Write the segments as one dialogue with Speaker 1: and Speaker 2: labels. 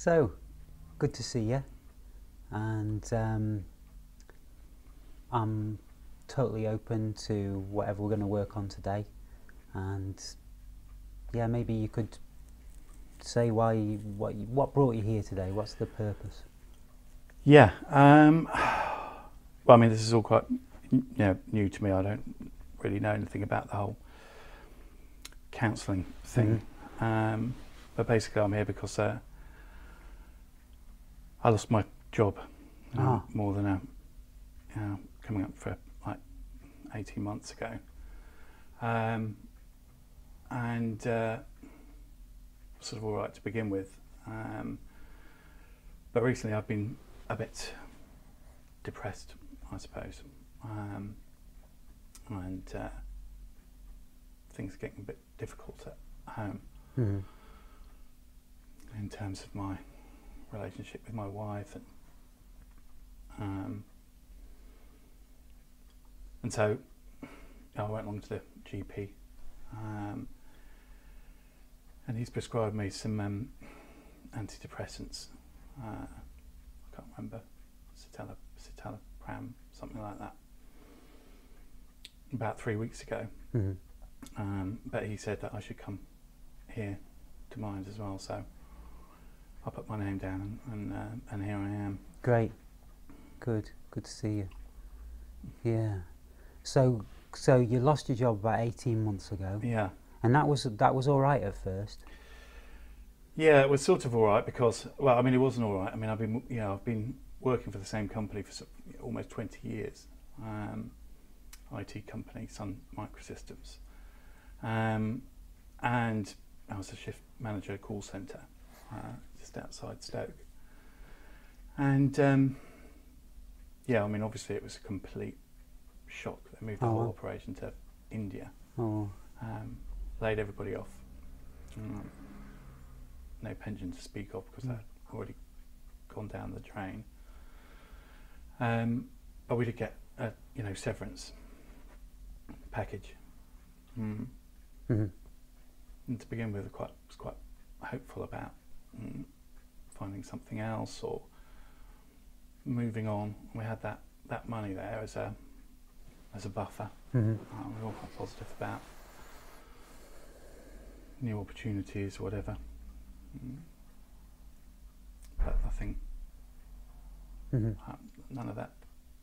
Speaker 1: So, good to see you, and I'm totally open to whatever we're going to work on today. And yeah, maybe you could say what brought you here today. What's the purpose?
Speaker 2: Yeah. Well, I mean, this is all quite new to me. I don't really know anything about the whole counselling thing. But basically, I'm here because I lost my job more than coming up for like 18 months ago, and sort of all right to begin with. But recently, I've been a bit depressed, I suppose, and things are getting a bit difficult at home in terms of my relationship with my wife, and so I went along to the GP, and he's prescribed me some antidepressants. I can't remember, citalopram, something like that, about 3 weeks ago. But he said that I should come here to Mind as well, so I put my name down, and here I am.
Speaker 1: Great, good to see you. Yeah. So you lost your job about 18 months ago.
Speaker 2: Yeah.
Speaker 1: And that was all right at first.
Speaker 2: Yeah, it was sort of all right because, well, I mean, it wasn't all right. I mean, I've been working for the same company for almost 20 years, IT company, Sun Microsystems, and I was a shift manager, call centre, just outside Stoke, and yeah, I mean, obviously it was a complete shock. They moved the whole operation to India, laid everybody off. No pension to speak of because that had already gone down the drain. But we did get a severance package. And to begin with, I was quite hopeful about finding something else or moving on. We had that money there as a buffer. We were all quite positive about new opportunities, whatever. But nothing. None of that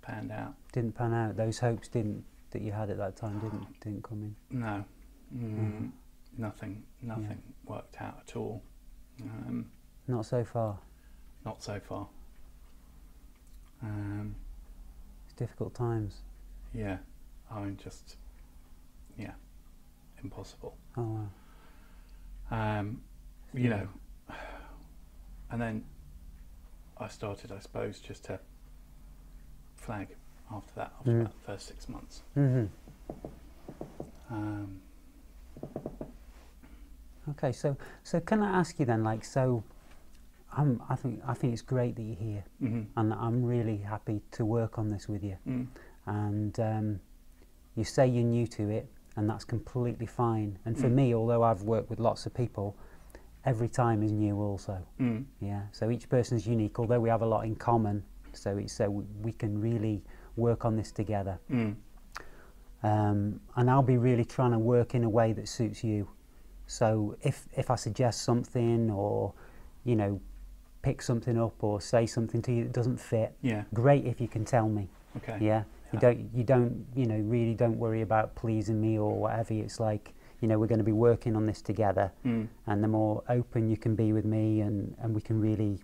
Speaker 2: panned out.
Speaker 1: Didn't pan out. Those hopes that you had at that time didn't come in.
Speaker 2: No. Nothing worked out at all.
Speaker 1: Not so far.
Speaker 2: Not so far.
Speaker 1: It's difficult times.
Speaker 2: Yeah. I mean, just impossible.
Speaker 1: Oh wow.
Speaker 2: And then I started, I suppose, just to flag after that, after about the first 6 months.
Speaker 1: Okay, so can I ask you then, like, so I think it's great that you're here, and I'm really happy to work on this with you. And you say you're new to it, and that's completely fine. And for me, although I've worked with lots of people, every time is new also. Yeah. So each person's unique, although we have a lot in common. So we can really work on this together. And I'll be really trying to work in a way that suits you. So if I suggest something, or pick something up, or say something to you that doesn't fit, great if you can tell me.
Speaker 2: Okay.
Speaker 1: Yeah. You don't really don't worry about pleasing me or whatever. It's like, we're going to be working on this together, and the more open you can be with me, and we can really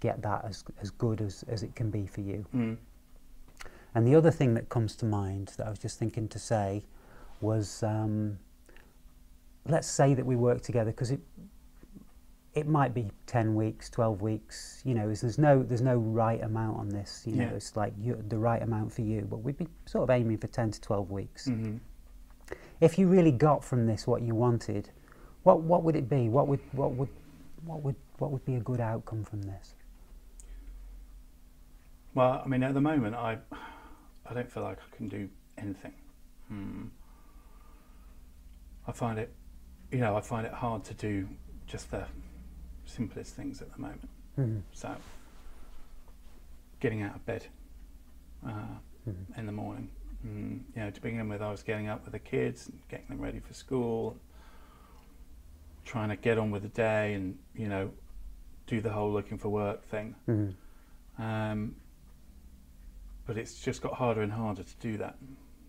Speaker 1: get that as good as it can be for you. And the other thing that comes to mind that I was just thinking to say was, let's say that we work together, because it might be 10 weeks, 12 weeks, there's no right amount on this, it's like the right amount for you, but we'd be sort of aiming for 10 to 12 weeks. If you really got from this what you wanted, what would it be? What would be a good outcome from this?
Speaker 2: Well, I mean, at the moment, I don't feel like I can do anything. I find it hard to do just the simplest things at the moment.
Speaker 1: Mm-hmm.
Speaker 2: So, getting out of bed in the morning. You know, to begin with, I was getting up with the kids, and getting them ready for school, trying to get on with the day, and you know, do the whole looking for work thing.
Speaker 1: Mm-hmm.
Speaker 2: But it's just got harder and harder to do that.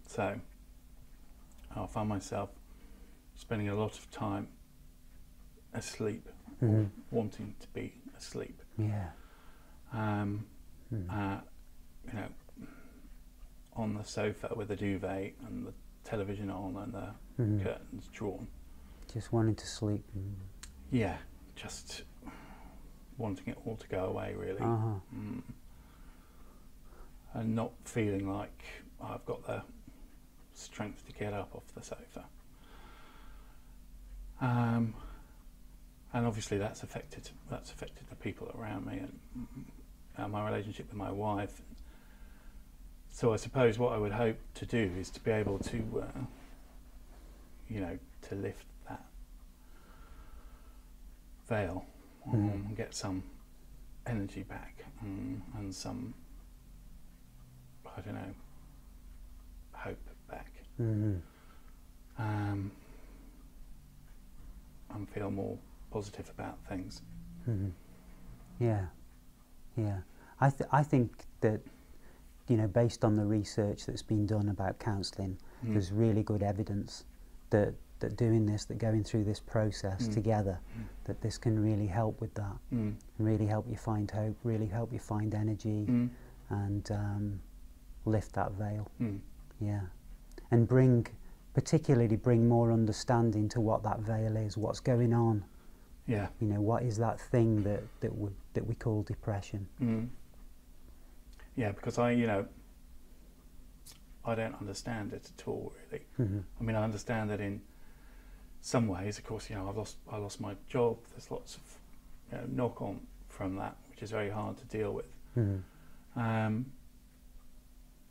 Speaker 2: So I find myself spending a lot of time asleep, or wanting to be asleep.
Speaker 1: Yeah.
Speaker 2: You know, on the sofa with the duvet and the television on and the curtains drawn.
Speaker 1: Just wanting to sleep.
Speaker 2: Yeah, just wanting it all to go away, really. And not feeling like I've got the strength to get up off the sofa. And obviously that's affected the people around me and my relationship with my wife. So I suppose what I would hope to do is to be able to, you know, to lift that veil and get some energy back and some, I don't know, hope back. And feel more positive about things.
Speaker 1: Yeah, yeah. I think that, you know, based on the research that's been done about counselling, there's really good evidence that doing this, that going through this process together, that this can really help with that, and really help you find hope, really help you find energy, and lift that veil. Yeah, and particularly bring more understanding to what that veil is, what's going on.
Speaker 2: Yeah.
Speaker 1: You know, what is that thing that we call depression?
Speaker 2: Yeah, because I don't understand it at all, really. I mean, I understand that in some ways, of course, you know, I lost my job. There's lots of, you know, knock on from that, which is very hard to deal with.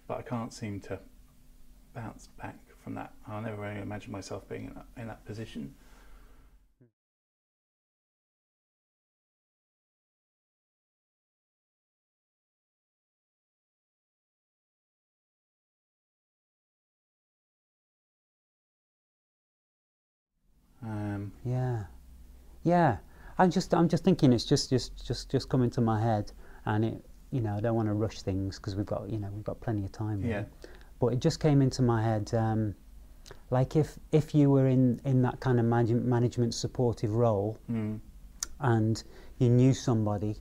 Speaker 2: But I can't seem to bounce back from that. I never really imagined myself being in that position.
Speaker 1: Yeah. I'm just thinking. It's just coming to my head, and it. You know, I don't want to rush things because we've got plenty of time.
Speaker 2: Yeah.
Speaker 1: But it just came into my head. Like if you were in that kind of management supportive role, and you knew somebody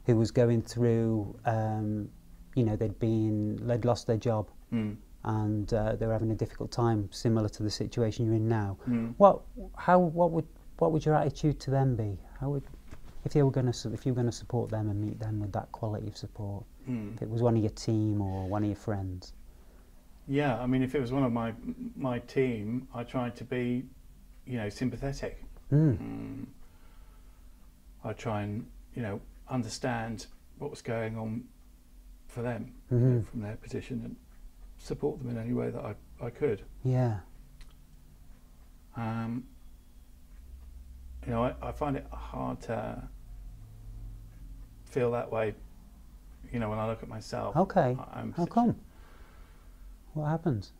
Speaker 1: who was going through, you know, they'd lost their job, and they were having a difficult time, similar to the situation you're in now. What would your attitude to them be? If you were going to support them and meet them with that quality of support, if it was one of your team or one of your friends?
Speaker 2: Yeah, I mean, if it was one of my team, I tried to be, you know, sympathetic. I try and, you know, understand what was going on for them, you know, from their position, and support them in any way that I could.
Speaker 1: Yeah.
Speaker 2: You know, I find it hard to feel that way, you know, when I look at myself.
Speaker 1: Okay. How come? What happens?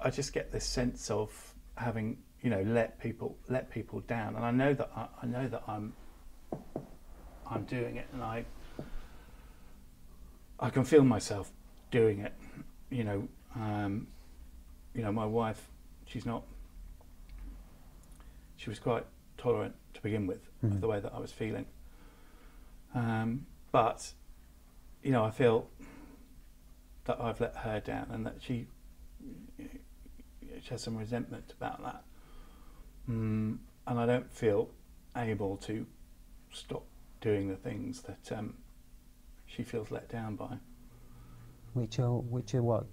Speaker 2: I just get this sense of having, you know, let people down, and I know that I'm doing it, and I can feel myself doing it. You know, my wife, she was quite tolerant to begin with of the way that I was feeling, but you know, I feel that I've let her down, and that she has some resentment about that, and I don't feel able to stop doing the things that she feels let down by.
Speaker 1: Which are what?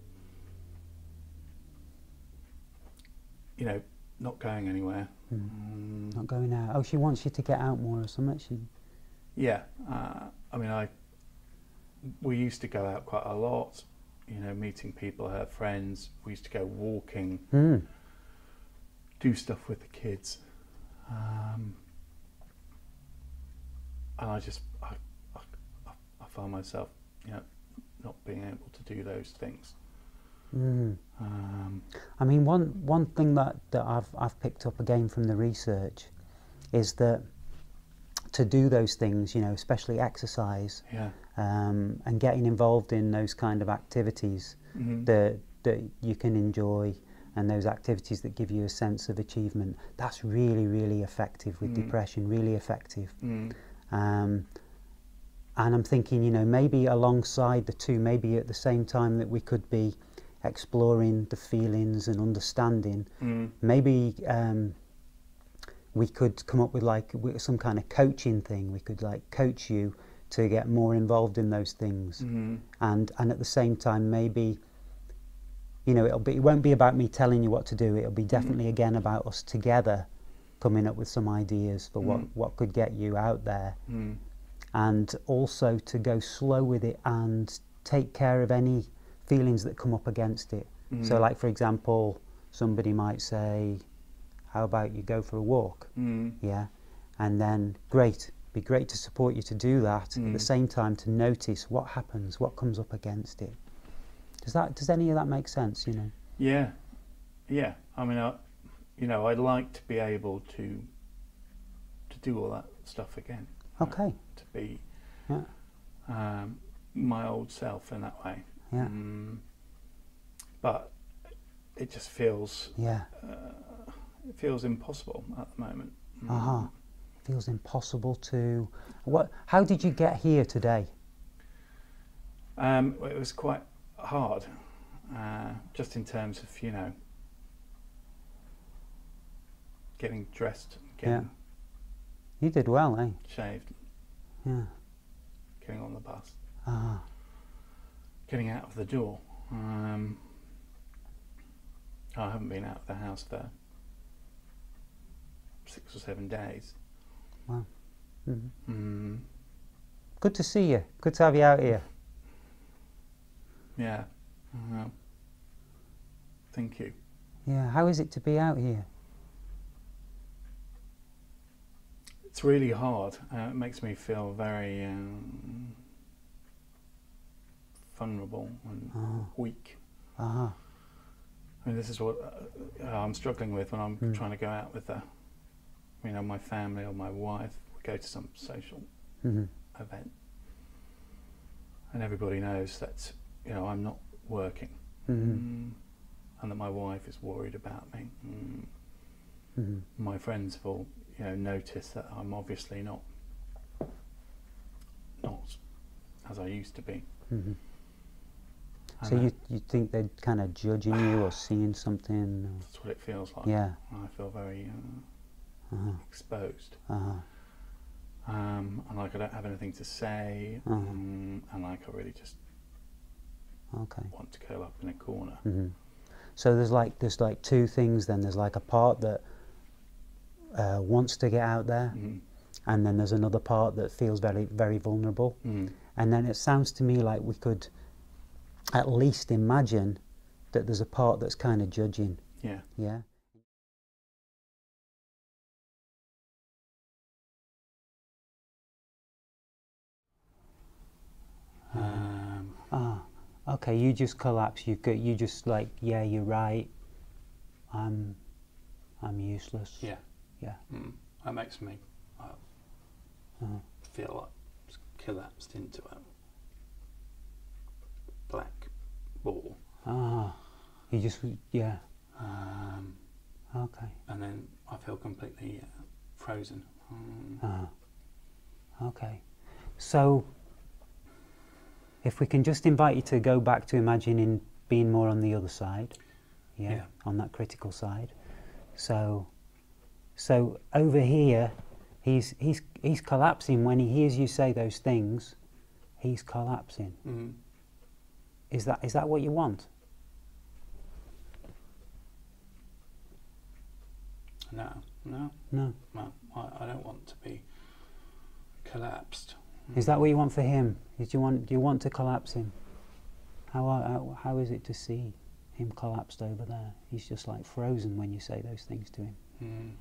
Speaker 2: You know, not going anywhere.
Speaker 1: Not going out. Oh, she wants you to get out more or something.
Speaker 2: Yeah, I mean, we used to go out quite a lot. You know, meeting people, her friends. We used to go walking do stuff with the kids, and I find myself, not being able to do those things.
Speaker 1: I mean, one thing that I've picked up again from the research is that to do those things, especially exercise, and getting involved in those kind of activities that you can enjoy, and those activities that give you a sense of achievement, that's really, really effective with depression, really effective. And I'm thinking, maybe alongside the two, maybe at the same time that we could be exploring the feelings and understanding, maybe we could come up with some kind of coaching thing. We could coach you to get more involved in those things, and at the same time, maybe it won't be about me telling you what to do. It'll be definitely again about us together coming up with some ideas for what could get you out there, and also to go slow with it and take care of any feelings that come up against it. So like, for example, somebody might say, how about you go for a walk? Yeah, and then be great to support you to do that, at the same time to notice what happens, what comes up against it. Does any of that make sense?
Speaker 2: Yeah. I mean, I'd like to be able to do all that stuff again.
Speaker 1: Okay.
Speaker 2: To be my old self in that way.
Speaker 1: Yeah.
Speaker 2: But it just feels it feels impossible at the moment.
Speaker 1: Feels impossible to. How did you get here today?
Speaker 2: It was quite hard, just in terms of getting dressed, getting
Speaker 1: You did well, eh?
Speaker 2: shaved, getting on the bus, getting out of the door. I haven't been out of the house for 6 or 7 days.
Speaker 1: Wow. Good to see you. Good to have you out here.
Speaker 2: Yeah. Thank you.
Speaker 1: Yeah. How is it to be out here?
Speaker 2: It's really hard. It makes me feel very vulnerable and weak. I mean, this is what I'm struggling with when I'm trying to go out with my family or my wife. We go to some social event, and everybody knows that I'm not working, and that my wife is worried about me. My friends will notice that I'm obviously not as I used to be.
Speaker 1: So you think they're kind of judging you or seeing something?
Speaker 2: That's what it feels like.
Speaker 1: Yeah.
Speaker 2: I feel very exposed. And like I don't have anything to say, and like I really just want to curl up in a corner.
Speaker 1: So there's like two things then. There's like a part that wants to get out there, and then there's another part that feels very, very vulnerable. And then it sounds to me like we could at least imagine that there's a part that's kind of judging.
Speaker 2: Yeah.
Speaker 1: Yeah. Okay, you just collapse. You just like, yeah, you're right. I'm useless.
Speaker 2: Yeah.
Speaker 1: Yeah.
Speaker 2: That makes me feel like collapsed into a black ball.
Speaker 1: You just, yeah. Okay.
Speaker 2: And then I feel completely frozen.
Speaker 1: Okay. So, if we can just invite you to go back to imagining being more on the other side, on that critical side. So over here, he's collapsing when he hears you say those things. He's collapsing. Is that what you want?
Speaker 2: No. I don't want to be collapsed.
Speaker 1: Is that what you want for him? Do you want to collapse him? How is it to see? him collapsed over there. He's just like frozen when you say those things to him.
Speaker 2: Mm.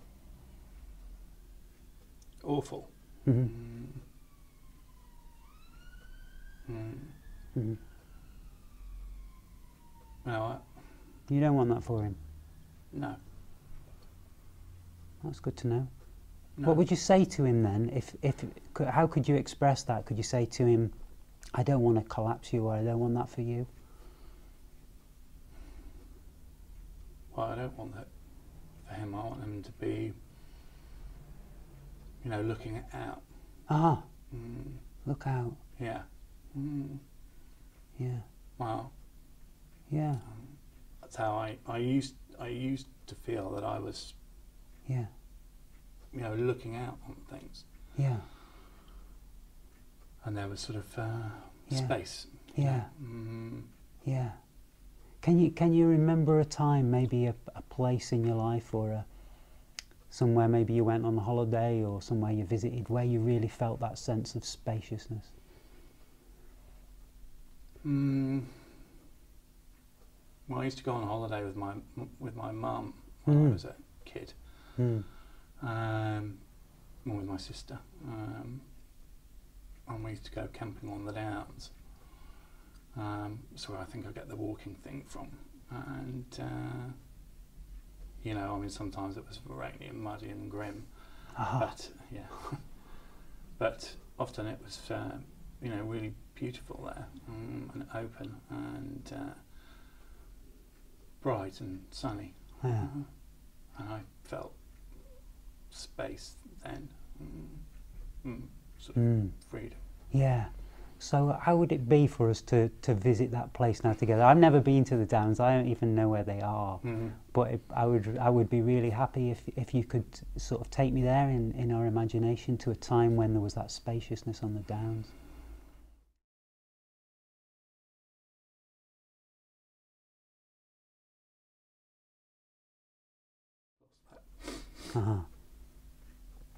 Speaker 2: Awful.
Speaker 1: Mm-hmm.
Speaker 2: Mm. Mm.
Speaker 1: Mm-hmm.
Speaker 2: No,
Speaker 1: You don't want that for him.
Speaker 2: no.
Speaker 1: That's good to know.
Speaker 2: No.
Speaker 1: What would you say to him then? How could you express that? Could you say to him, I don't want to collapse you, or I don't want that for you?
Speaker 2: Well, I don't want that for him. I want him to be, you know, looking out.
Speaker 1: Ah,
Speaker 2: Mm.
Speaker 1: look out.
Speaker 2: Yeah. Mm.
Speaker 1: Yeah,
Speaker 2: Wow.
Speaker 1: yeah,
Speaker 2: That's how I used to feel that I was,
Speaker 1: yeah,
Speaker 2: you know, looking out on things,
Speaker 1: yeah,
Speaker 2: and there was sort of
Speaker 1: Yeah.
Speaker 2: space.
Speaker 1: yeah,
Speaker 2: Mm.
Speaker 1: yeah. Can you remember a time, maybe a place in your life, or somewhere maybe you went on a holiday, or somewhere you visited, where you really felt that sense of spaciousness?
Speaker 2: Mm. Well, I used to go on holiday with my mum when I was a kid,
Speaker 1: Mm.
Speaker 2: or with my sister, and we used to go camping on the Downs. So I think I get the walking thing from, and you know, I mean, sometimes it was rainy and muddy and grim, but yeah, but often it was, you know, really beautiful there, and open and bright and sunny.
Speaker 1: Yeah.
Speaker 2: And I felt space then, sort of freedom.
Speaker 1: Yeah. So how would it be for us to visit that place now together? I've never been to the Downs. I don't even know where they are. But I would be really happy if you could sort of take me there in our imagination to a time when there was that spaciousness on the Downs.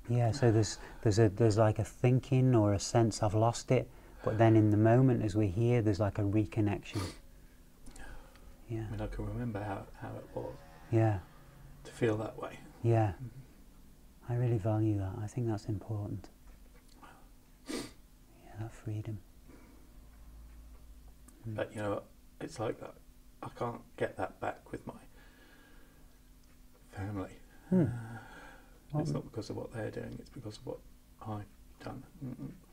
Speaker 1: Yeah, so there's like a thinking or a sense I've lost it, but then in the moment as we're here, there's like a reconnection. Yeah.
Speaker 2: I mean, I can remember how it was.
Speaker 1: Yeah.
Speaker 2: To feel that way.
Speaker 1: Yeah. I really value that. I think that's important. Yeah, that freedom.
Speaker 2: But you know, it's like that. I can't get that back with my family. It's not because of what they're doing, it's because of what I've done.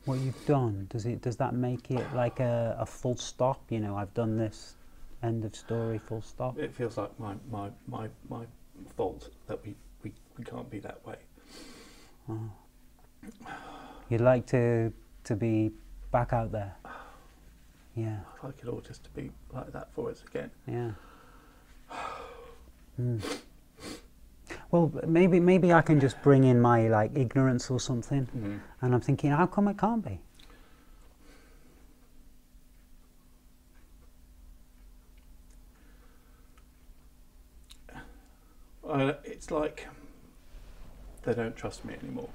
Speaker 1: What you've done, does that make it like a full stop? You know, I've done this, end of story, full stop?
Speaker 2: It feels like my fault that we can't be that way.
Speaker 1: You'd like to be back out there? Yeah.
Speaker 2: I'd like it all just to be like that for us again.
Speaker 1: Yeah. Well, maybe I can just bring in my like ignorance or something, and I'm thinking, how come it can't be?
Speaker 2: It's like they don't trust me anymore,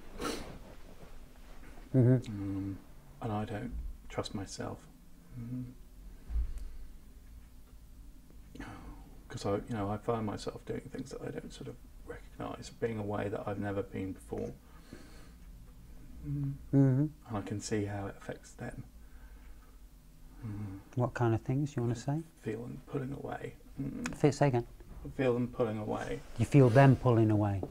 Speaker 2: and I don't trust myself, because I find myself doing things that I don't sort of recognise, being away that I've never been before, and I can see how it affects them.
Speaker 1: What kind of things you want to say?
Speaker 2: Feel them pulling away.
Speaker 1: Say again.
Speaker 2: I feel them pulling away.
Speaker 1: You feel them pulling away.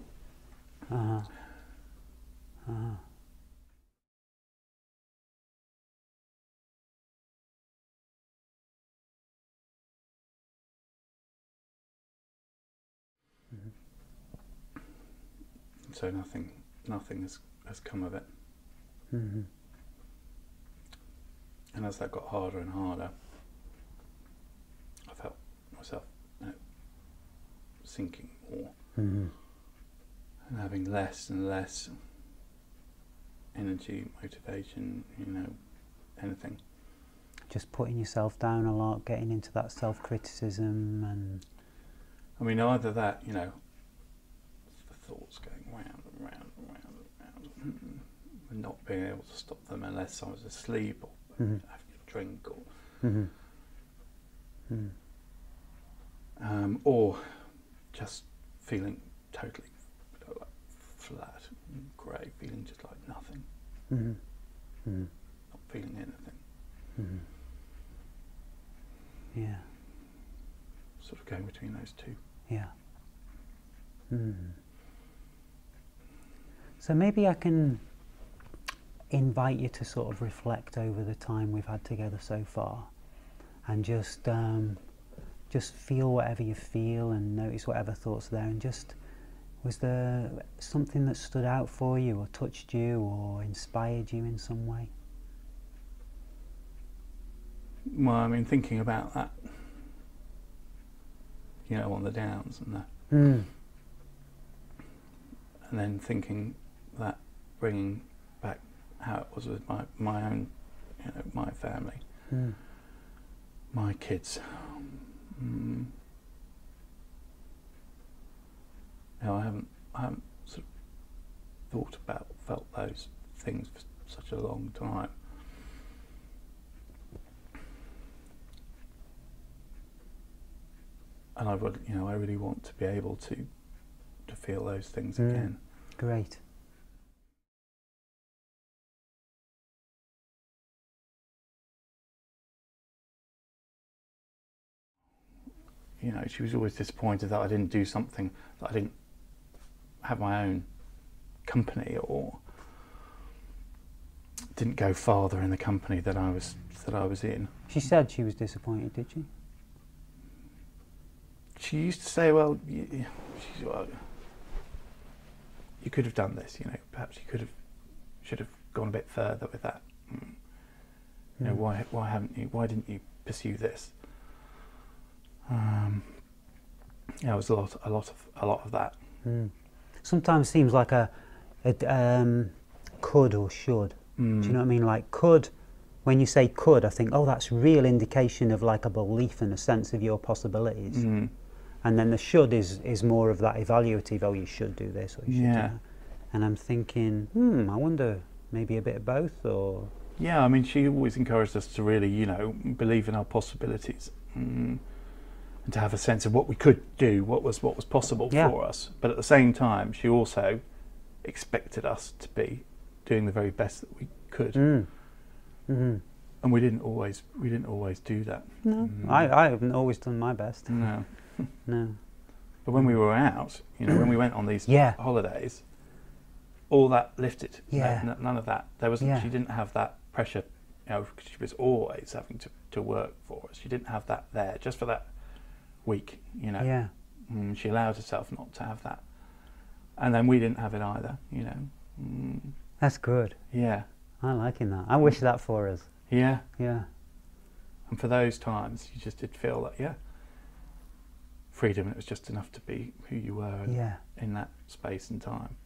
Speaker 2: So nothing has come of it. And as that got harder and harder, I felt myself sinking more, and having less and less energy, motivation, anything.
Speaker 1: Just putting yourself down a lot, getting into that self-criticism, and
Speaker 2: I mean, either that, the thoughts going round and round and round and round, and not being able to stop them unless I was asleep or having a drink or or just feeling totally like flat, grey, feeling just like nothing, not feeling anything.
Speaker 1: Yeah.
Speaker 2: Sort of going between those two.
Speaker 1: Yeah. So maybe I can invite you to sort of reflect over the time we've had together so far, and just feel whatever you feel and notice whatever thoughts are there, and just, was there something that stood out for you or touched you or inspired you in some way?
Speaker 2: Well, I mean, thinking about that, you know, on the downs and that, and then thinking that, bringing back how it was with my own, you know, my family, my kids. You know, I haven't sort of felt those things for such a long time. And I would, you know, I really want to be able to feel those things again.
Speaker 1: Great.
Speaker 2: You know, she was always disappointed that I didn't do something, that I didn't have my own company, or didn't go farther in the company that I was in.
Speaker 1: She said she was disappointed, did she?
Speaker 2: She used to say, well, you could have done this, you know, perhaps you should have gone a bit further with that. You know, why didn't you pursue this? Yeah, it was a lot of that.
Speaker 1: Sometimes seems like a could or should. Do you know what I mean? Like could, when you say could, I think, oh, that's real indication of like a belief and a sense of your possibilities. And then the should is more of that evaluative, oh, you should do this or you should do that. And I'm thinking, I wonder, maybe a bit of both, or...
Speaker 2: Yeah, I mean, she always encouraged us to really, you know, believe in our possibilities. And to have a sense of what we could do, what was possible for us. But at the same time, she also expected us to be doing the very best that we could. And we didn't always do that.
Speaker 1: No, I haven't always done my best.
Speaker 2: No.
Speaker 1: No.
Speaker 2: But when we were out, you know, when we went on these holidays, all that lifted. None of that. There wasn't. She didn't have that pressure, you know, because she was always having to work for us. She didn't have that there just for that week, you know. She allowed herself not to have that, and then we didn't have it either, you know.
Speaker 1: That's good.
Speaker 2: Yeah,
Speaker 1: I'm liking that. I wish that for us.
Speaker 2: Yeah.
Speaker 1: And
Speaker 2: for those times, you just did feel that freedom. It was just enough to be who you were in that space and time.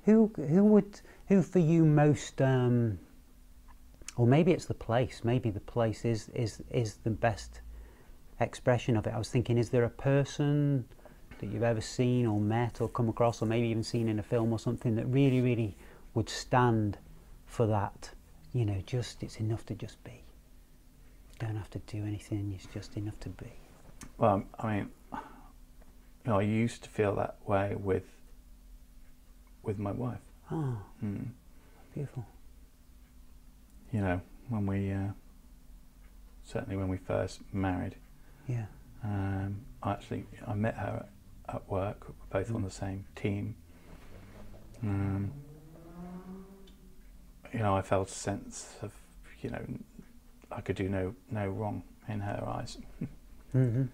Speaker 2: Who for you most, or maybe it's the place. Maybe the place is the best expression of it. I was thinking, is there a person that you've ever seen or met or come across, or maybe even seen in a film or something, that really, really would stand for that? You know, just, it's enough to just be. You don't have to do anything. It's just enough to be. Well, I mean, you know, I used to feel that way with my wife.
Speaker 1: Oh, beautiful.
Speaker 2: You know, when we certainly when we first married. I met her at work. We were both on the same team. You know, I felt a sense of, you know, I could do no wrong in her eyes. And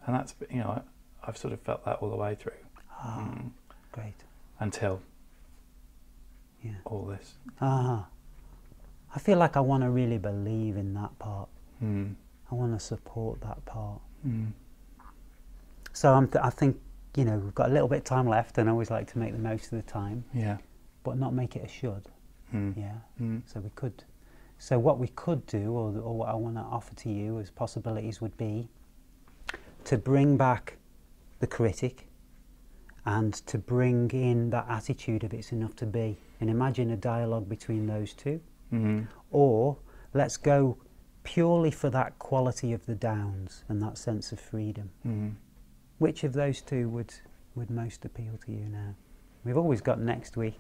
Speaker 2: that's, you know, I've sort of felt that all the way through.
Speaker 1: Great.
Speaker 2: Until all this.
Speaker 1: I feel like I want to really believe in that part. I want to support that part. So I think, you know, we've got a little bit of time left, and I always like to make the most of the time. But not make it a should. So we could. So what we could do, or what I want to offer to you as possibilities, would be to bring back the critic, and to bring in that attitude of it's enough to be, and imagine a dialogue between those two. Or let's go purely for that quality of the downs and that sense of freedom.
Speaker 2: Mm.
Speaker 1: Which of those two would most appeal to you now? We've always got next week.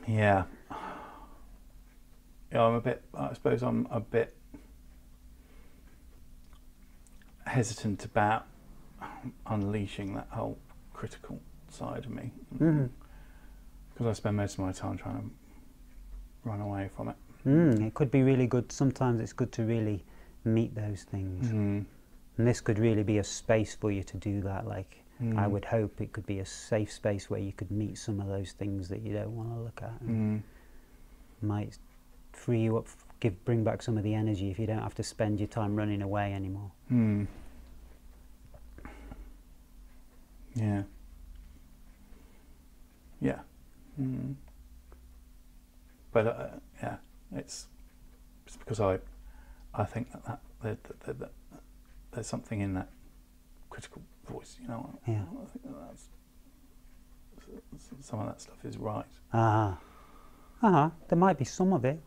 Speaker 2: Yeah. Yeah, I suppose I'm a bit hesitant about unleashing that whole critical side of me. Because I spend most of my time trying to run away from it.
Speaker 1: It could be really good. Sometimes it's good to really meet those things. And this could really be a space for you to do that. Like, I would hope it could be a safe space where you could meet some of those things that you don't want to look at. And might free you up, bring back some of the energy if you don't have to spend your time running away anymore.
Speaker 2: Yeah. Yeah. But yeah, it's because I think that there's something in that critical voice, you know.
Speaker 1: Yeah.
Speaker 2: I think that's some of that stuff is right.
Speaker 1: There might be some of it.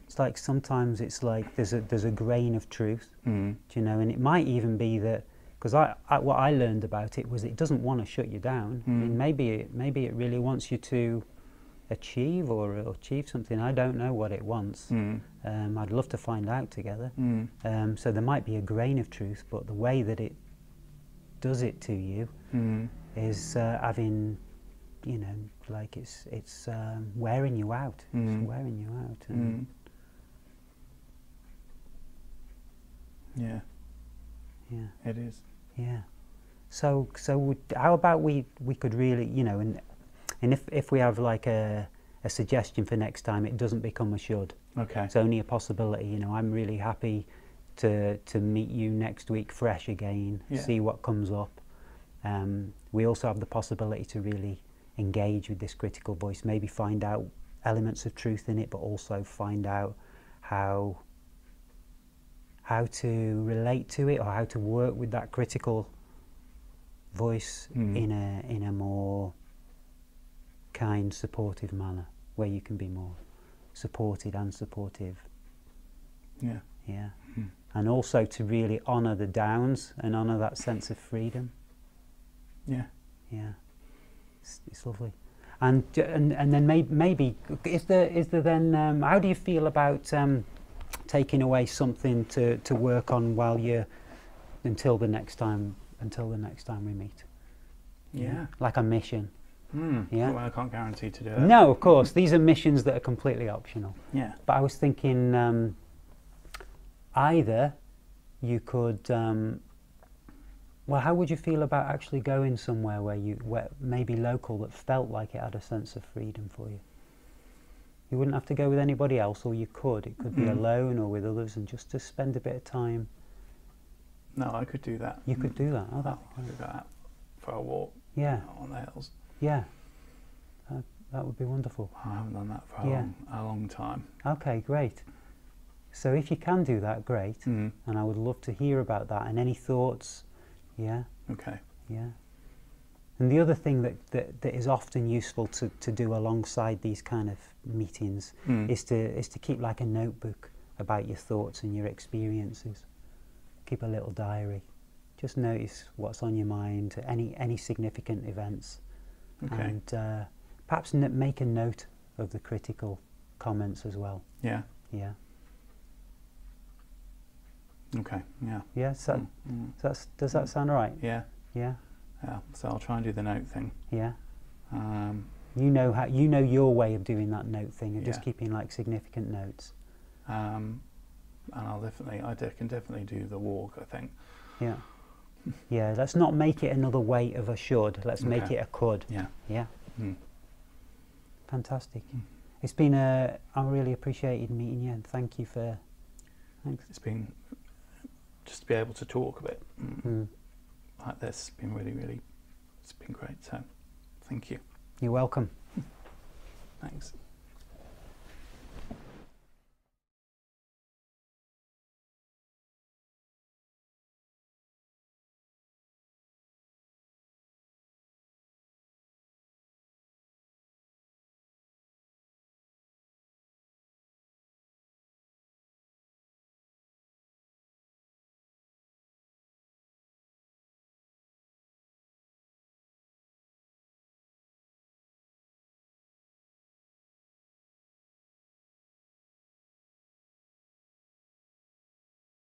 Speaker 1: It's like sometimes it's like there's a grain of truth, do you know, and it might even be that, because what I learned about it was it doesn't want to shut you down. I mean, maybe it really wants you to achieve or achieve something. I don't know what it wants. I'd love to find out together. So there might be a grain of truth, but the way that it does it to you is having, you know, like it's wearing you out. It's wearing you out. And
Speaker 2: yeah.
Speaker 1: Yeah.
Speaker 2: It is.
Speaker 1: Yeah. So how about we could really, you know, and if we have like a suggestion for next time, it doesn't become a should.
Speaker 2: Okay.
Speaker 1: It's only a possibility. You know, I'm really happy to meet you next week fresh again, see what comes up. We also have the possibility to really engage with this critical voice, maybe find out elements of truth in it, but also find out how to relate to it, or how to work with that critical voice in a more kind, supportive manner, where you can be more supported and supportive. Yeah. Yeah. And also to really honour the downs and honour that sense of freedom.
Speaker 2: Yeah.
Speaker 1: Yeah. It's lovely. And then maybe is there then how do you feel about taking away something to work on while you're until the next time we meet?
Speaker 2: Yeah.
Speaker 1: Like a mission. Yeah.
Speaker 2: Well, I can't guarantee to do it.
Speaker 1: No, of course. These are missions that are completely optional.
Speaker 2: Yeah.
Speaker 1: But I was thinking either you could well, how would you feel about actually going somewhere where maybe local, that felt like it had a sense of freedom for you? You wouldn't have to go with anybody else, or you could. It could be alone or with others, and just to spend a bit of time.
Speaker 2: No, I could do that.
Speaker 1: You could do that. Oh, that.
Speaker 2: I could go out for a walk.
Speaker 1: Yeah.
Speaker 2: On the hills.
Speaker 1: Yeah. That would be wonderful.
Speaker 2: I haven't done that for a long time.
Speaker 1: Okay, great. So if you can do that, great. And I would love to hear about that. And any thoughts? Yeah.
Speaker 2: Okay.
Speaker 1: Yeah. And the other thing that is often useful to do alongside these kind of meetings is to keep like a notebook about your thoughts and your experiences. Keep a little diary. Just notice what's on your mind, any significant events, and perhaps make a note of the critical comments as well.
Speaker 2: Yeah.
Speaker 1: Yeah.
Speaker 2: Okay. Yeah.
Speaker 1: Yeah. So does that sound right?
Speaker 2: Yeah.
Speaker 1: Yeah.
Speaker 2: Yeah. So I'll try and do the note thing.
Speaker 1: Yeah.
Speaker 2: You
Speaker 1: know your way of doing that note thing, and just keeping like significant notes.
Speaker 2: And I can definitely do the walk, I think.
Speaker 1: Yeah. Yeah, let's not make it another weight of a should. Let's make it a could.
Speaker 2: Yeah.
Speaker 1: Yeah. Fantastic. It's been I really appreciated meeting you, and thank you for. Thanks.
Speaker 2: It's been just to be able to talk a bit like this. Been really, it's been great. So, thank you.
Speaker 1: You're welcome.
Speaker 2: Thanks.